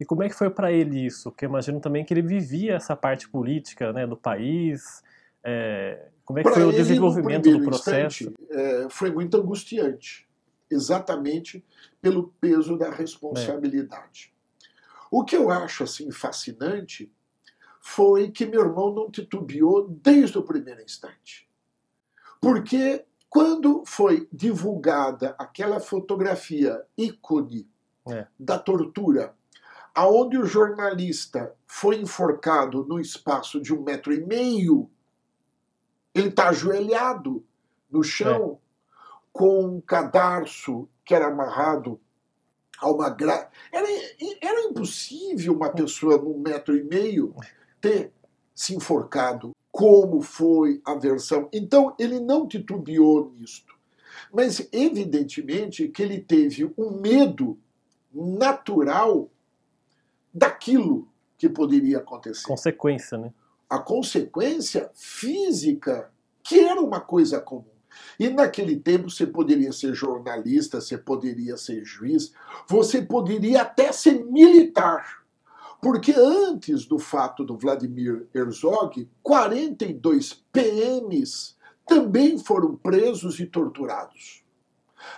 E como é que foi para ele isso? Porque eu imagino também que ele vivia essa parte política, né, do país. Como é que foi Para o ele, no desenvolvimento do primeiro processo? instante, foi muito angustiante, exatamente pelo peso da É, responsabilidade. O que eu acho assim fascinante foi que meu irmão não titubeou desde o primeiro instante. Porque quando foi divulgada aquela fotografia ícone é, da tortura, aonde o jornalista foi enforcado no espaço de 1,5 metros, ele está ajoelhado no é. chão com um cadarço que era amarrado a uma grade. Era impossível uma pessoa num 1,5 metros ter se enforcado, como foi a versão. Então, ele não titubeou nisto. Mas, evidentemente, que ele teve um medo natural daquilo que poderia acontecer. Consequência, né? A consequência física, que era uma coisa comum. E naquele tempo você poderia ser jornalista, você poderia ser juiz, você poderia até ser militar. Porque antes do fato do Vladimir Herzog, 42 PMs também foram presos e torturados,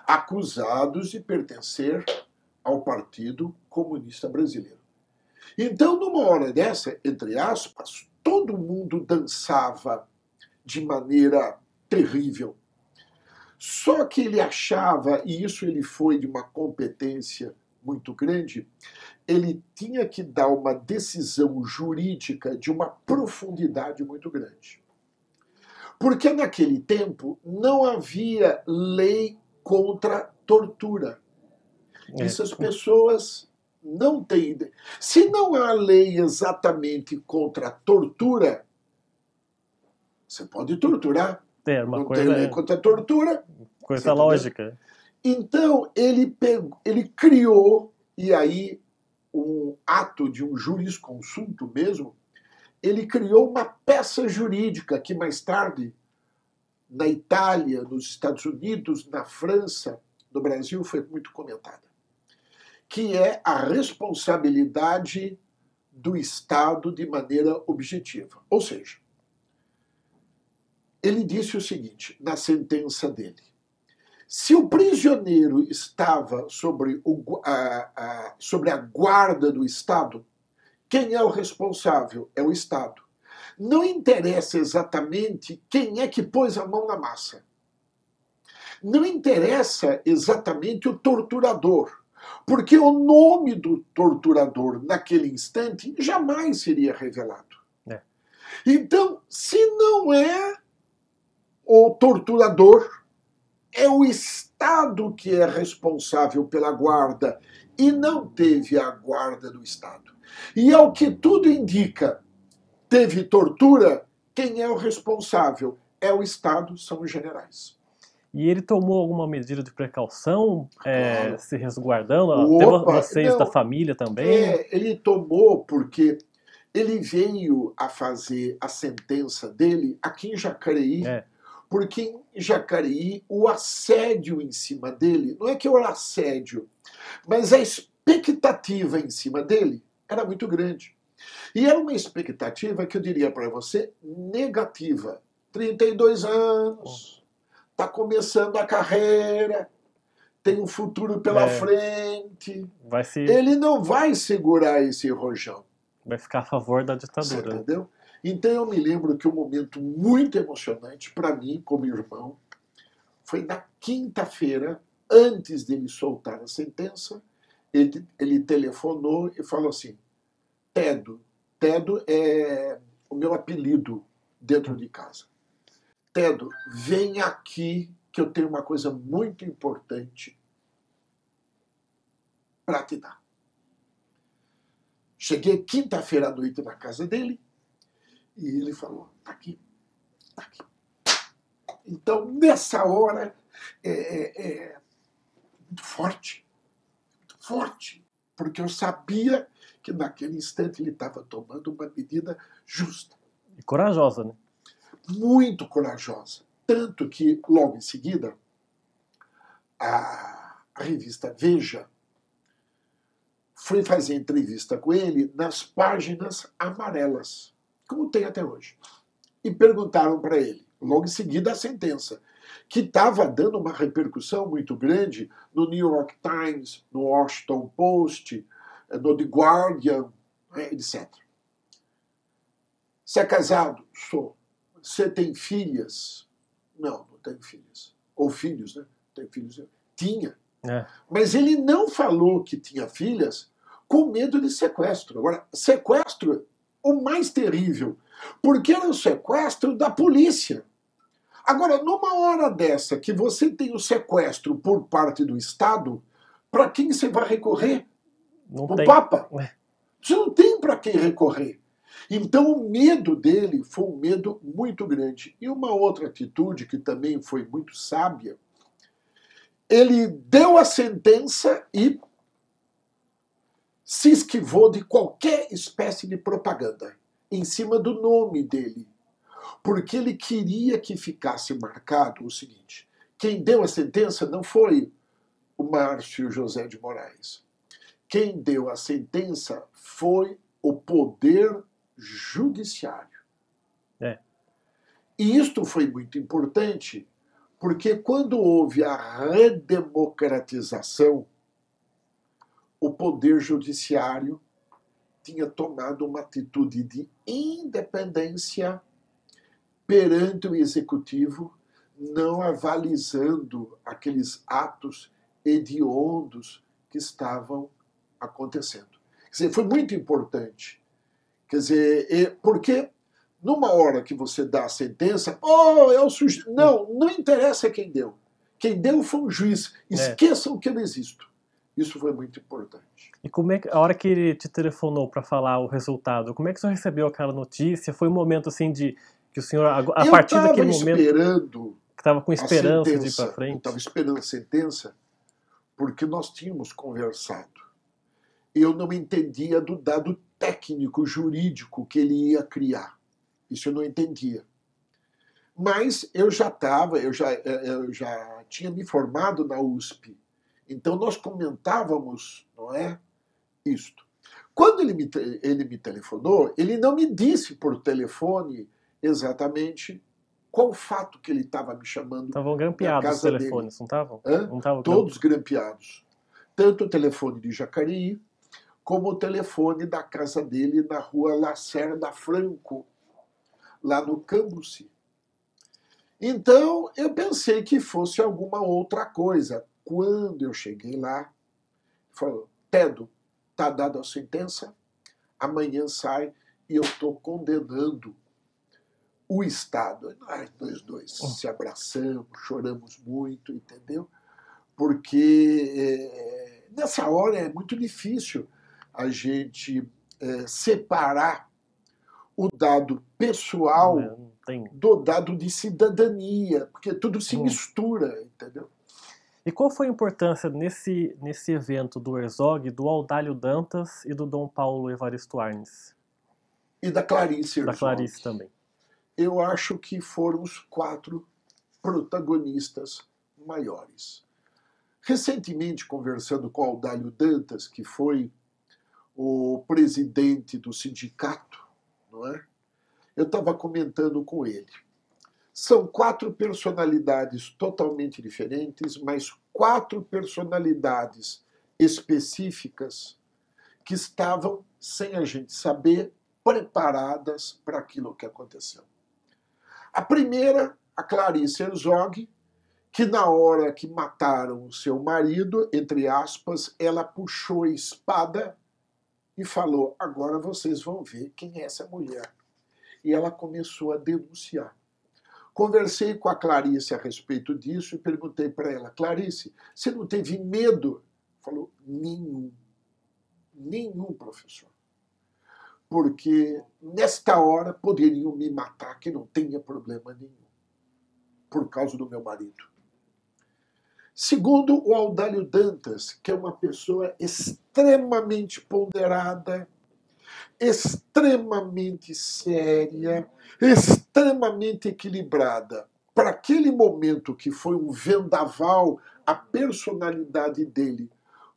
acusados de pertencer ao Partido Comunista Brasileiro. Então, numa hora dessa, entre aspas, todo mundo dançava de maneira terrível. Só que ele achava, e isso ele foi de uma competência muito grande, ele tinha que dar uma decisão jurídica de uma profundidade muito grande. Porque naquele tempo não havia lei contra tortura. É, Isso as pessoas não têm ideia. Se não há lei exatamente contra a tortura, você pode torturar. é uma Não tem lei coisa, contra a tortura, você coisa entendeu? lógica. Então ele criou, e aí um ato de um jurisconsulto mesmo, ele criou uma peça jurídica que mais tarde, na Itália, nos Estados Unidos, na França, no Brasil, foi muito comentada, que é a responsabilidade do Estado de maneira objetiva. Ou seja, ele disse o seguinte na sentença dele: se o prisioneiro estava sobre a guarda do Estado, quem é o responsável? É o Estado. Não interessa exatamente quem é que pôs a mão na massa. Não interessa exatamente o torturador, porque o nome do torturador naquele instante jamais seria revelado. É. Então, se não é o torturador, é o Estado que é responsável pela guarda e não teve a guarda do Estado. E ao que tudo indica, teve tortura, quem é o responsável? É o Estado, são os generais. E ele tomou alguma medida de precaução, Claro. se resguardando? Até Opa, vocês da não, família também? ele tomou porque ele veio a fazer a sentença dele aqui em Jacareí, É, porque em Jacareí o assédio em cima dele, não é que era assédio, mas a expectativa em cima dele era muito grande. E era uma expectativa que eu diria para você negativa. 32 anos, está começando a carreira, tem um futuro pela é, frente. vai se, Ele não vai segurar esse rojão. vai ficar a favor da Você ditadura, né? entendeu? Então eu me lembro que um momento muito emocionante para mim, como irmão, foi na quinta-feira, antes dele soltar a sentença, ele telefonou e falou assim: Tedo. Tedo é o meu apelido dentro de casa. Tedo, vem aqui que eu tenho uma coisa muito importante para te dar. Cheguei quinta-feira à noite na casa dele e ele falou: tá aqui, tá aqui. Então, nessa hora, é muito forte, muito forte, porque eu sabia que naquele instante ele estava tomando uma medida justa, E corajosa, né? muito corajosa. Tanto que, logo em seguida, a revista Veja fui fazer entrevista com ele nas páginas amarelas, como tem até hoje. E perguntaram para ele, logo em seguida a sentença, que estava dando uma repercussão muito grande no New York Times, no Washington Post, no The Guardian, etc. Você é casado? Sou. Você tem filhas? Não, não tenho filhas. Ou filhos, né? Tem filhos. Tinha. Mas ele não falou que tinha filhas com medo de sequestro. Agora, sequestro, o mais terrível, porque era o sequestro da polícia. Agora, numa hora dessa que você tem o sequestro por parte do Estado, para quem você vai recorrer? O Papa. Você não tem para quem recorrer. Então o medo dele foi um medo muito grande. E uma outra atitude que também foi muito sábia, ele deu a sentença e se esquivou de qualquer espécie de propaganda em cima do nome dele. Porque ele queria que ficasse marcado o seguinte: quem deu a sentença não foi o Márcio José de Moraes. Quem deu a sentença foi o Poder Judiciário. E isto foi muito importante, porque quando houve a redemocratização, o Poder Judiciário tinha tomado uma atitude de independência perante o Executivo, não avalizando aqueles atos hediondos que estavam acontecendo. Quer dizer, foi muito importante. Quer dizer, porque numa hora que você dá a sentença, é o sujeito. Não, não interessa quem deu. Quem deu foi um juiz. Esqueçam que eu existo. Isso foi muito importante. E como é que, a hora que ele te telefonou para falar o resultado, como é que o senhor recebeu aquela notícia? Foi um momento assim de que o senhor, a partir daquele momento, que estava com esperança de ir para frente? Eu estava esperando a sentença porque nós tínhamos conversado. Eu não entendia do dado técnico, jurídico que ele ia criar. Isso eu não entendia. Mas eu já tinha me formado na USP. Então nós comentávamos, não é, isto. Quando ele me telefonou, ele não me disse por telefone exatamente qual fato que ele estava me chamando. Estavam grampeados os telefones, dele. Não estavam? Não estavam todos grampeados. Tanto o telefone de Jacareí, como o telefone da casa dele na rua Lacerda Franco, lá no Cambuci. Então, eu pensei que fosse alguma outra coisa. Quando eu cheguei lá, falou: Tedo, está dada a sentença, amanhã sai e eu estou condenando o Estado. Nós dois se abraçamos, choramos muito, entendeu? Porque nessa hora é muito difícil a gente separar o dado pessoal do dado de cidadania, porque tudo se mistura, entendeu? E qual foi a importância nesse evento do Herzog, do Audálio Dantas e do Dom Paulo Evaristo Arnes? E da Clarice Herzog. Da Clarice também. Eu acho que foram os 4 protagonistas maiores. Recentemente, conversando com Audálio Dantas, que foi o presidente do sindicato, não é? Eu estava comentando com ele. São 4 personalidades totalmente diferentes, mas 4 personalidades específicas que estavam, sem a gente saber, preparadas para aquilo que aconteceu. A primeira, a Clarice Herzog, que na hora que mataram o seu marido, entre aspas, ela puxou a espada e falou: agora vocês vão ver quem é essa mulher. E ela começou a denunciar. Conversei com a Clarice a respeito disso e perguntei para ela: Clarice, você não teve medo? Falou: nenhum. Nenhum, professor. Porque nesta hora poderiam me matar, que não tenha problema nenhum, por causa do meu marido. Segundo, o Audálio Dantas, que é uma pessoa extremamente ponderada, extremamente séria, extremamente equilibrada. Para aquele momento que foi um vendaval, a personalidade dele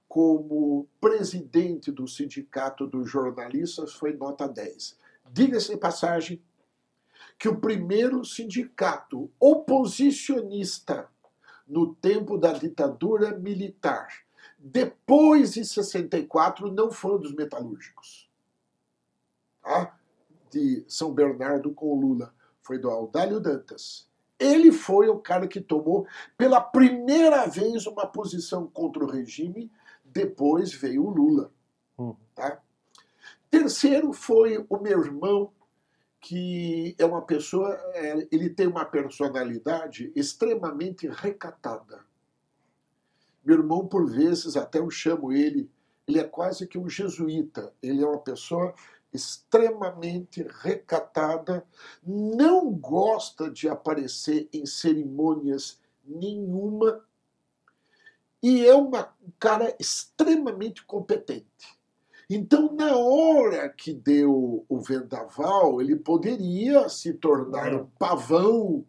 como presidente do Sindicato dos Jornalistas foi nota 10. Diga-se de passagem que o primeiro sindicato oposicionista no tempo da ditadura militar, depois de 64, não foi dos metalúrgicos, tá? De São Bernardo com o Lula, foi do Audálio Dantas. Ele foi o cara que tomou pela primeira vez uma posição contra o regime, depois veio o Lula. Tá? Terceiro foi o meu irmão, que é uma pessoa, ele tem uma personalidade extremamente recatada. Meu irmão, por vezes, até eu chamo ele é quase que um jesuíta. Ele é uma pessoa extremamente recatada, não gosta de aparecer em cerimônias nenhuma e é um cara extremamente competente. Então, na hora que deu o vendaval, ele poderia se tornar um pavão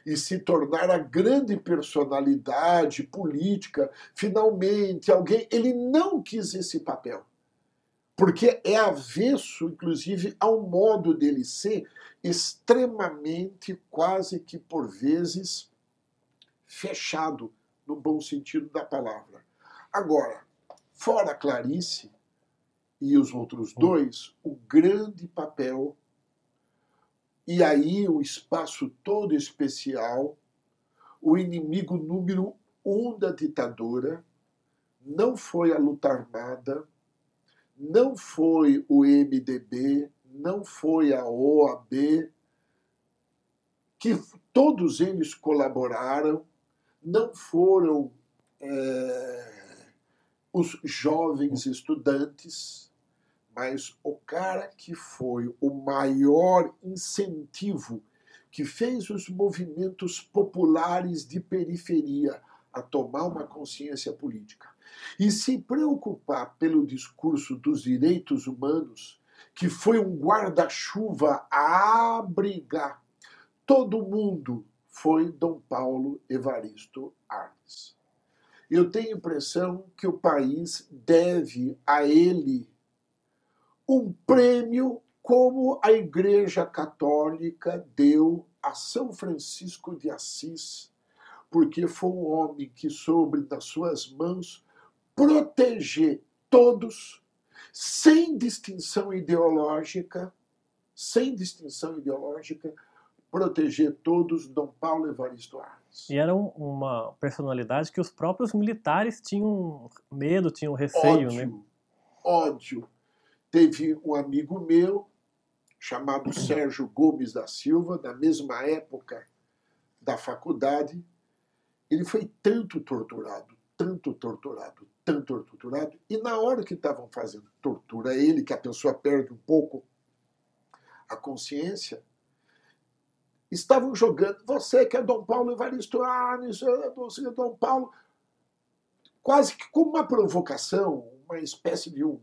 e se tornar a grande personalidade política, finalmente, alguém. Ele não quis esse papel, porque é avesso, inclusive, ao modo dele ser extremamente, quase que por vezes, fechado, no bom sentido da palavra. Agora, fora Clarice e os outros dois, o grande papel, e aí o espaço todo especial, o inimigo número 1 da ditadura não foi a luta armada, não foi o MDB, não foi a OAB, que todos eles colaboraram, não foram os jovens estudantes, mas o cara que foi o maior incentivo, que fez os movimentos populares de periferia a tomar uma consciência política e se preocupar pelo discurso dos direitos humanos, que foi um guarda-chuva a abrigar todo mundo, foi Dom Paulo Evaristo Arnes. Eu tenho a impressão que o país deve a ele um prêmio como a Igreja Católica deu a São Francisco de Assis, porque foi um homem que soube das suas mãos proteger todos, sem distinção ideológica, proteger todos, Dom Paulo Evaristo Arnes. E era uma personalidade que os próprios militares tinham medo, tinham receio, ódio, né? Ódio. Teve um amigo meu, chamado Sérgio Gomes da Silva, da mesma época da faculdade. Ele foi tanto torturado, e na hora que estavam fazendo tortura a ele, que a pessoa perde um pouco a consciência, estavam jogando, você que é Dom Paulo Evaristo Arnes, você é Dom Paulo, quase que como uma provocação, uma espécie de uma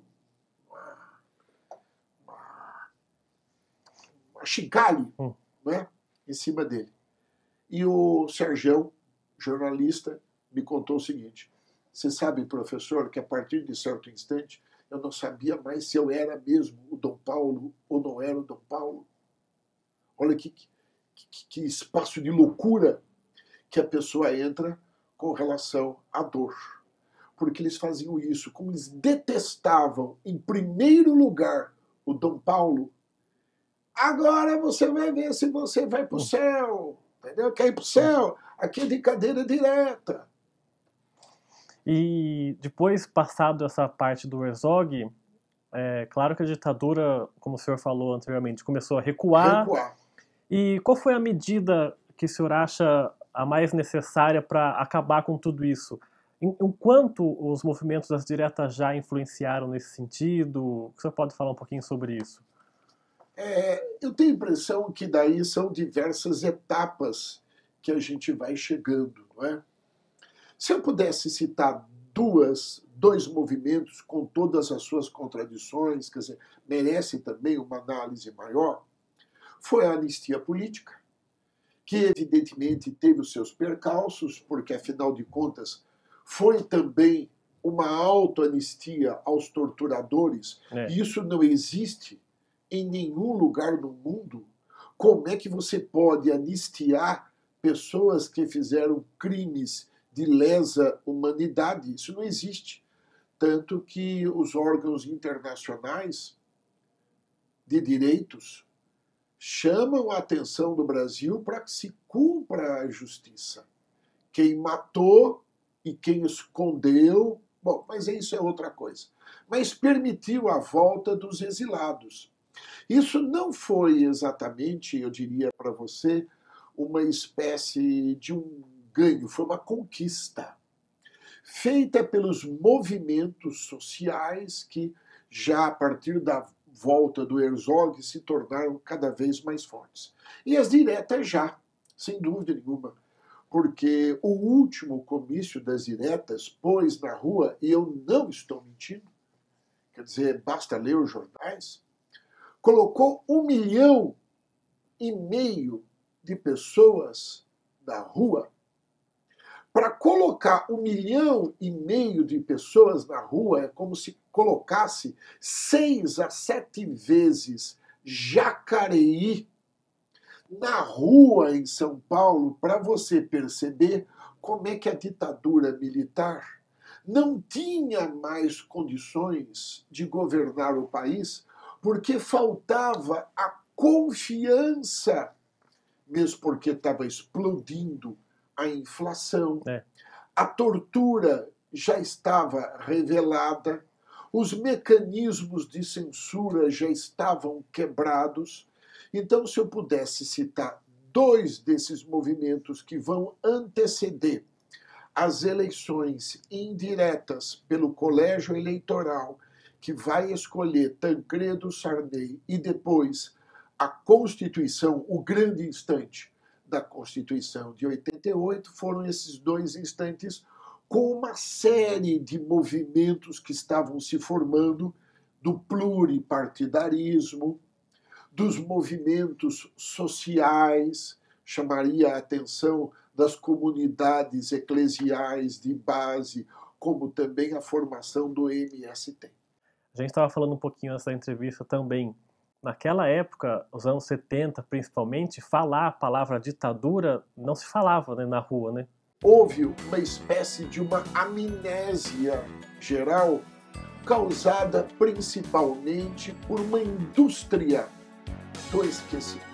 chicane, né, em cima dele. E o Sergião, jornalista, me contou o seguinte: você sabe, professor, que a partir de certo instante eu não sabia mais se eu era mesmo o Dom Paulo ou não era o Dom Paulo. Olha que espaço de loucura que a pessoa entra com relação à dor. Porque eles faziam isso, como eles detestavam, em primeiro lugar, o Dom Paulo. Agora você vai ver se você vai para o céu, entendeu? Quer ir para o céu, aqui é de cadeira direta. E depois, passado essa parte do Herzog, claro que a ditadura, como o senhor falou anteriormente, começou a recuar. E qual foi a medida que o senhor acha a mais necessária para acabar com tudo isso? Enquanto os movimentos das diretas já influenciaram nesse sentido, o senhor pode falar um pouquinho sobre isso? Eu tenho a impressão que daí são diversas etapas que a gente vai chegando, não é? Se eu pudesse citar dois movimentos com todas as suas contradições, quer dizer, merece também uma análise maior, foi a anistia política, que evidentemente teve os seus percalços, porque afinal de contas foi também uma autoanistia aos torturadores, e isso não existe em nenhum lugar no mundo, como é que você pode anistiar pessoas que fizeram crimes de lesa humanidade? Isso não existe. Tanto que os órgãos internacionais de direitos chamam a atenção do Brasil para que se cumpra a justiça. Quem matou e quem escondeu, bom, mas isso é outra coisa. Mas permitiu a volta dos exilados. Isso não foi exatamente, eu diria para você, uma espécie de um ganho, foi uma conquista feita pelos movimentos sociais que, já a partir da volta do Herzog, se tornaram cada vez mais fortes. E as diretas já, sem dúvida nenhuma, porque o último comício das diretas pôs na rua, e eu não estou mentindo, quer dizer, basta ler os jornais, colocou 1,5 milhão de pessoas na rua. Para colocar 1,5 milhão de pessoas na rua é como se colocasse 6 a 7 vezes Jacareí na rua em São Paulo, para você perceber como é que a ditadura militar não tinha mais condições de governar o país, porque faltava a confiança, mesmo porque estava explodindo a inflação, a tortura já estava revelada, os mecanismos de censura já estavam quebrados. Então, se eu pudesse citar 2 desses movimentos que vão anteceder as eleições indiretas pelo colégio eleitoral, que vai escolher Tancredo Sarney, e depois a Constituição, o grande instante da Constituição de 88, foram esses 2 instantes com uma série de movimentos que estavam se formando do pluripartidarismo, dos movimentos sociais, chamaria a atenção das comunidades eclesiais de base, como também a formação do MST. A gente estava falando um pouquinho nessa entrevista também. Naquela época, os anos 70 principalmente, falar a palavra ditadura não se falava, né, na rua, né? Houve uma espécie de uma amnésia geral causada principalmente por uma indústria do esquecimento.